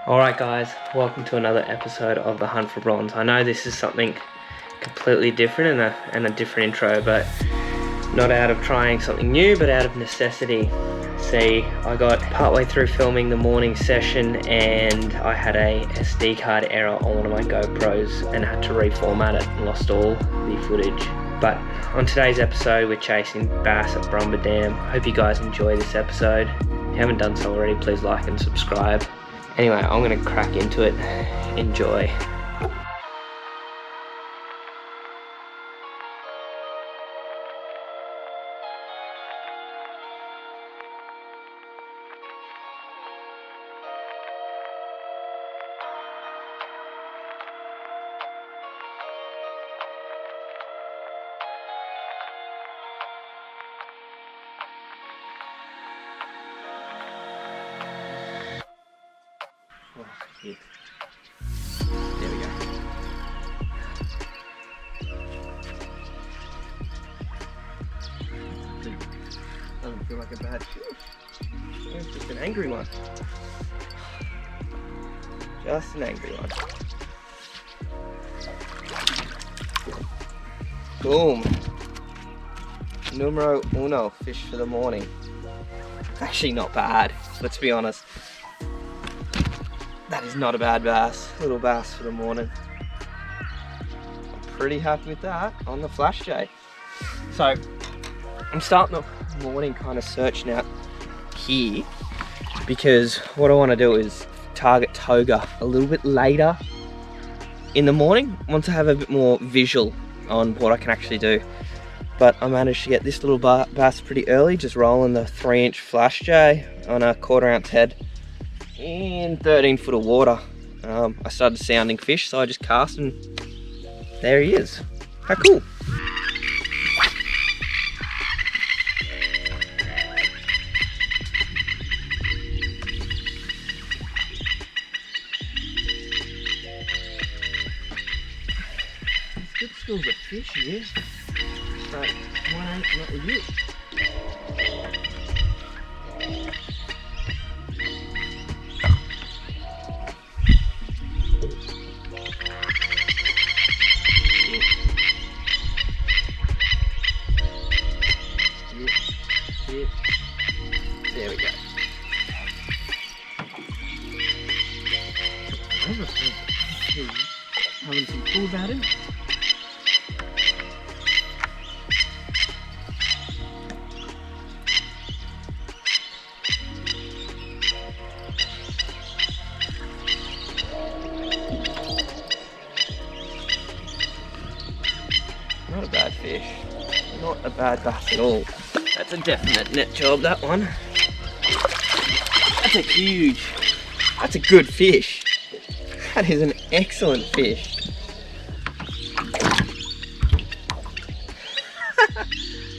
Alright guys, welcome to another episode of The Hunt for Bronze. I know this is something completely different and a different intro, but not out of trying something new, but out of necessity. See, I got partway through filming the morning session and I had a SD card error on one of my GoPros and had to reformat it and lost all the footage. But on today's episode, we're chasing bass at Borumba Dam. Hope you guys enjoy this episode. If you haven't done so already, please like and subscribe. Anyway, I'm gonna crack into it. Enjoy. Oh, shit. There we go. Doesn't feel like a bad fish. It's just an angry one. Just an angry one. Boom. Numero uno fish for the morning. Actually not bad, let's be honest. That is not a bad bass. Little bass for the morning. I'm pretty happy with that on the Flash J. So I'm starting the morning kind of searching out here because what I want to do is target toga a little bit later in the morning once I have a bit more visual on what I can actually do. But I managed to get this little bass pretty early, just rolling the 3-inch Flash J on a 1/4 ounce head in 13 foot of water. I started sounding fish, so I just cast and there he is. How cool. There's good schools of fish here, but one ain't not with you. There we go. Having some pulls at him. Not a bad fish. Not a bad bass at all. That's a definite net job, that one. That's a huge, that's a good fish. That is an excellent fish.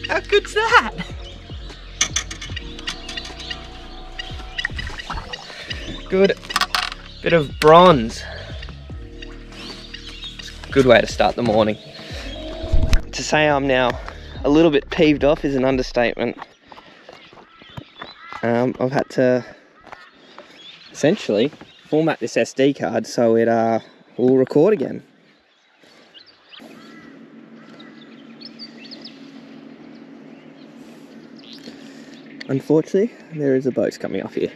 How good's that? Good bit of bronze. Good way to start the morning. To say I'm now a little bit peeved off is an understatement. I've had to essentially format this SD card so it will record again. Unfortunately, there is a boat coming off here.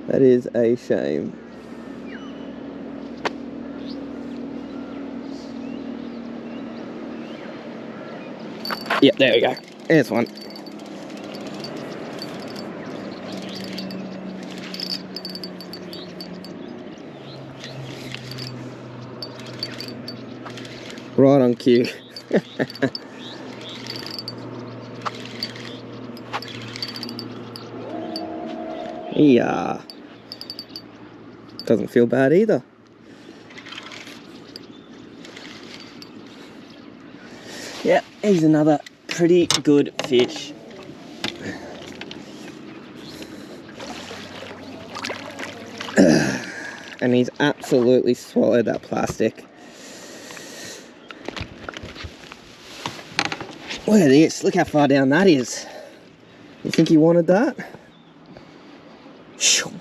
That is a shame. Yep, there we go. There's one. Right on cue. Yeah. Doesn't feel bad either. Yep, he's another pretty good fish. and he's absolutely swallowed that plastic. Look at this, look how far down that is. You think he wanted that? Phew.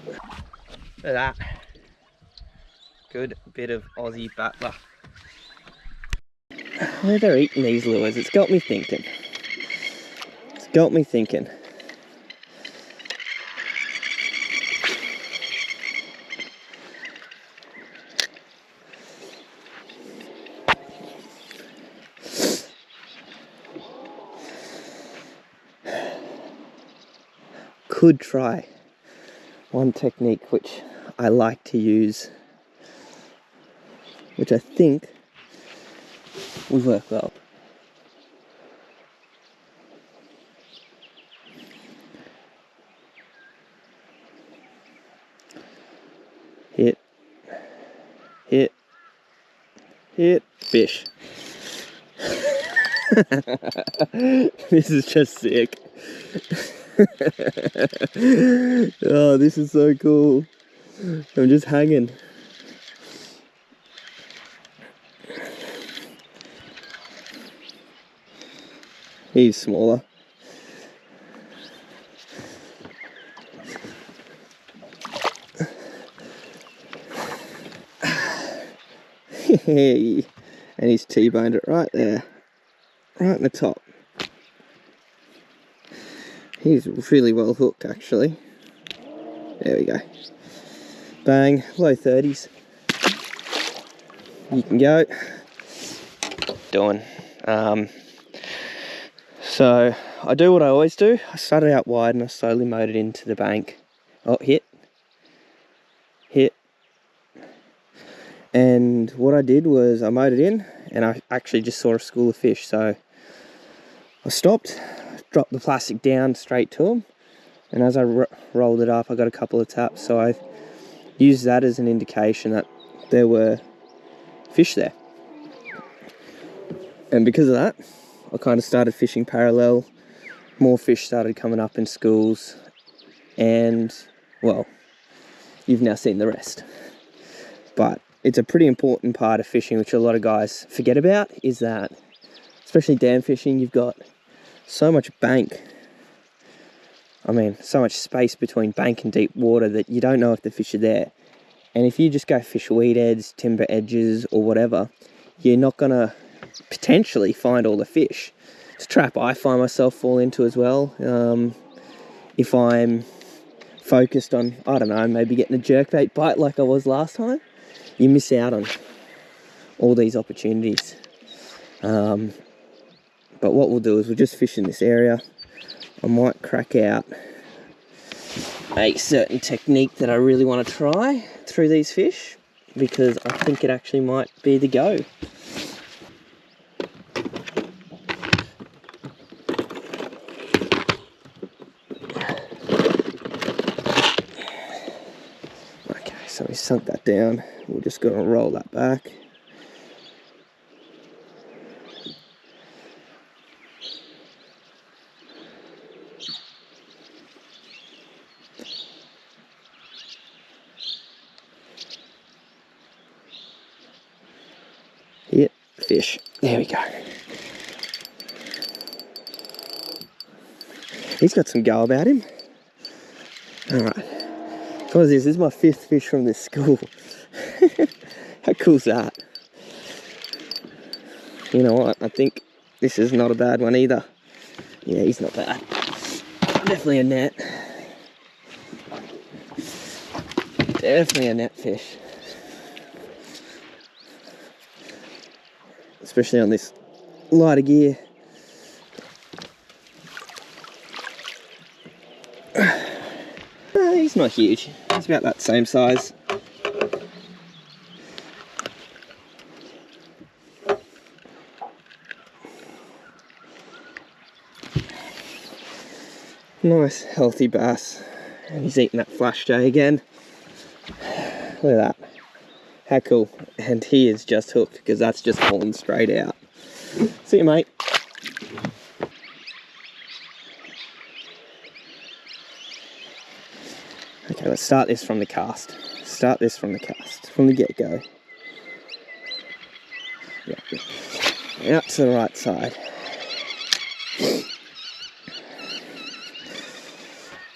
Look at that. Good bit of Aussie battler. Where they're eating these lures, it's got me thinking. It's got me thinking. Could try one technique which I like to use, which I think would work well. Hit, hit, hit, fish. This is just sick. Oh, this is so cool. I'm just hanging. He's smaller. Hey, and he's T-boned it right there, right in the top. He's really well hooked actually. There we go. Bang, low 30s. You can go. Doing. So I do what I always do. I started out wide and I slowly mowed it into the bank. Oh, hit. Hit. And what I did was I mowed it in and I actually just saw a school of fish. So I stopped, dropped the plastic down straight to them. And as I rolled it up, I got a couple of taps. So I used that as an indication that there were fish there. And because of that, I kind of started fishing parallel. More fish started coming up in schools. And, well, you've now seen the rest. But it's a pretty important part of fishing, which a lot of guys forget about, is that, especially dam fishing, you've got so much bank. I mean, so much space between bank and deep water that you don't know if the fish are there. And if you just go fish weed heads, timber edges, or whatever, you're not going to potentially find all the fish. It's a trap I find myself fall into as well. If I'm focused on, I don't know, maybe getting a jerkbait bite like I was last time, you miss out on all these opportunities. But what we'll do is we'll just fish in this area. I might crack out a certain technique that I really want to try through these fish, because I think it actually might be the go. Okay, so we sunk that down. We're just going to roll that back. Hit fish. There we go. He's got some go about him. Alright. What is this? This is my 5th fish from this school. How cool's that? You know what? I think this is not a bad one either. Yeah, he's not bad. Definitely a net. Definitely a net fish. Especially on this lighter gear. He's not huge. He's about that same size. Nice healthy bass. And he's eating that flash jay again. Look at that. How cool. And he is just hooked because that's just fallen straight out. See you, mate. Okay, let's start this from the cast. Start this from the cast, from the get-go. Yeah, out to the right side.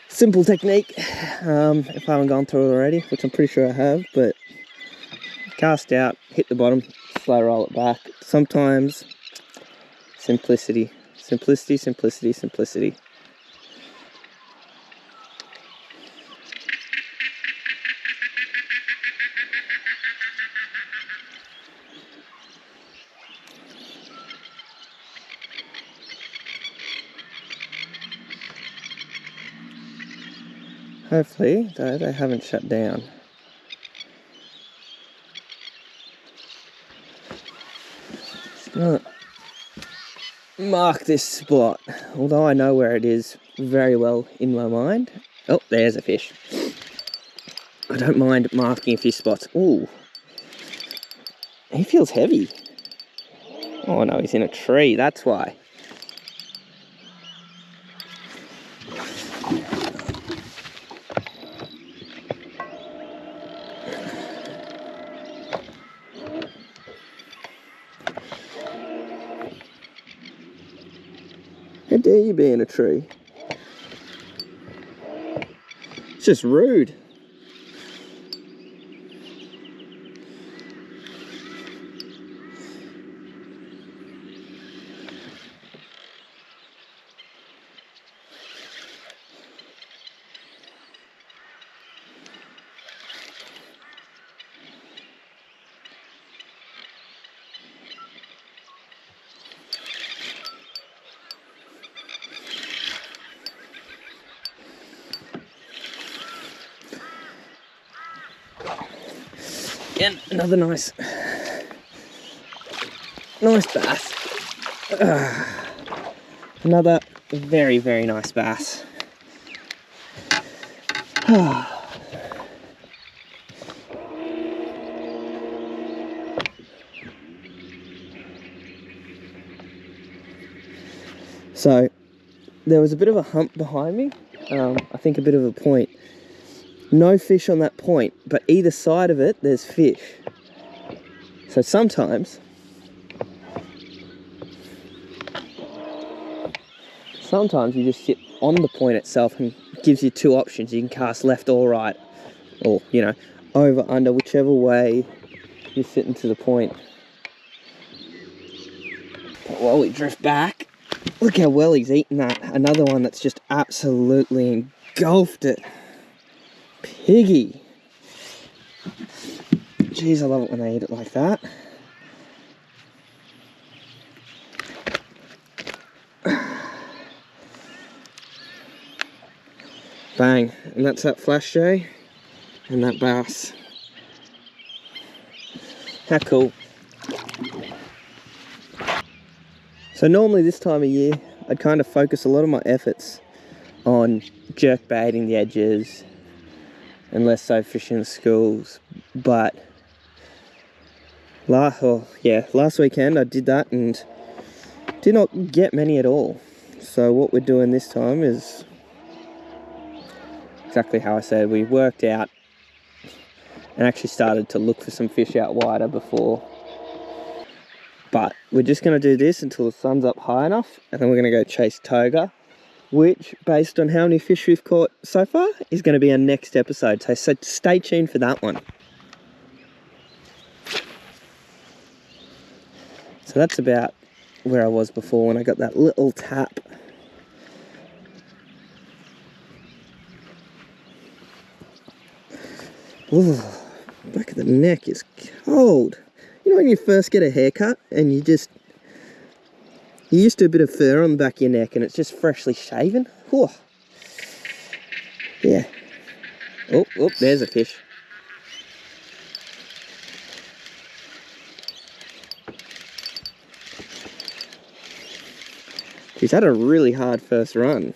Simple technique, if I haven't gone through it already, which I'm pretty sure I have, but cast out, hit the bottom, slow roll it back. Sometimes, simplicity, simplicity, simplicity, simplicity. Hopefully, though, they haven't shut down. Just gonna mark this spot, although I know where it is very well in my mind. Oh, there's a fish. I don't mind marking fish spots. Ooh, he feels heavy. Oh no, he's in a tree, that's why. How dare you be in a tree? It's just rude. Again, another nice bass. Another very, very nice bass. So, there was a bit of a hump behind me, I think a bit of a point. No fish on that point, but either side of it, there's fish. So sometimes you just sit on the point itself and it gives you two options. You can cast left or right, or, you know, over, under, whichever way you're sitting to the point. But while we drift back, look how well he's eaten that. Another one that's just absolutely engulfed it. Piggy. Jeez, I love it when they eat it like that. Bang, and that's that flash jay and that bass. How cool. So normally this time of year, I'd kind of focus a lot of my efforts on jerk baiting the edges and less so fishing the schools, but last weekend I did that and did not get many at all. So what we're doing this time is exactly how I said. We worked out and actually started to look for some fish out wider before, but we're just going to do this until the sun's up high enough, and then we're going to go chase toga, which, based on how many fish we've caught so far, is going to be our next episode. So stay tuned for that one. So that's about where I was before when I got that little tap. Ooh, back of the neck is cold. You know when you first get a haircut and you're used to a bit of fur on the back of your neck and it's just freshly shaven? Whew. Yeah. Oh, there's a fish. He's had a really hard first run.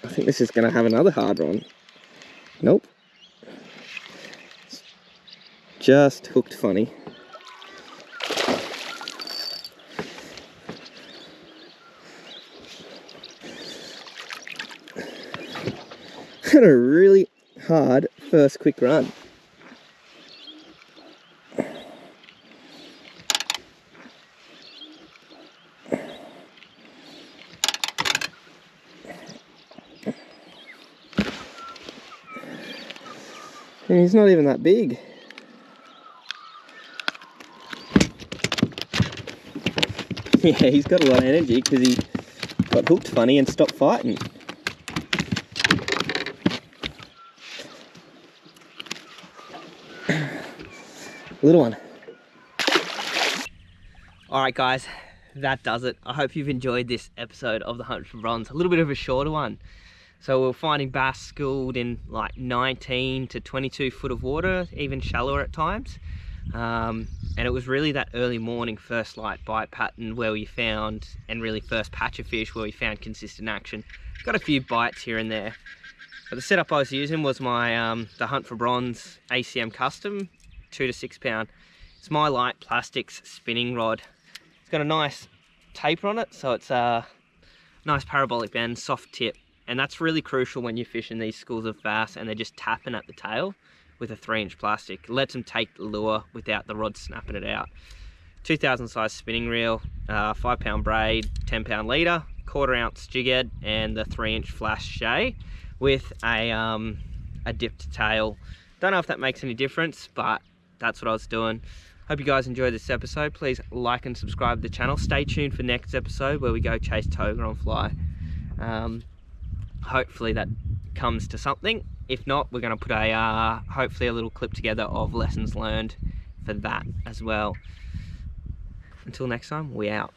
I think this is going to have another hard run. Nope. Just hooked funny. Had a really hard first quick run. And he's not even that big. Yeah, he's got a lot of energy because he got hooked funny and stopped fighting. Little one. Alright guys, that does it. I hope you've enjoyed this episode of the Hunt for Bronze. A little bit of a shorter one. So we're finding bass schooled in like 19 to 22 foot of water, even shallower at times. And it was really that early morning first light bite pattern where we found, and really first patch of fish where we found consistent action. Got a few bites here and there. But the setup I was using was my the Hunt for Bronze ACM Custom 2 to 6 pound. It's my light plastics spinning rod. It's got a nice taper on it, so it's a nice parabolic bend, soft tip. And that's really crucial when you're fishing these schools of bass and they're just tapping at the tail with a 3-inch plastic. It lets them take the lure without the rod snapping it out. 2000 size spinning reel, 5 pound braid, 10 pound leader, 1/4 ounce jig head, and the 3-inch flash Shad with a dipped tail. Don't know if that makes any difference, but that's what I was doing. Hope you guys enjoyed this episode. Please like and subscribe to the channel. Stay tuned for next episode where we go chase toga on fly. Hopefully that comes to something. If not, we're going to put a hopefully a little clip together of lessons learned for that as well. Until next time, we out.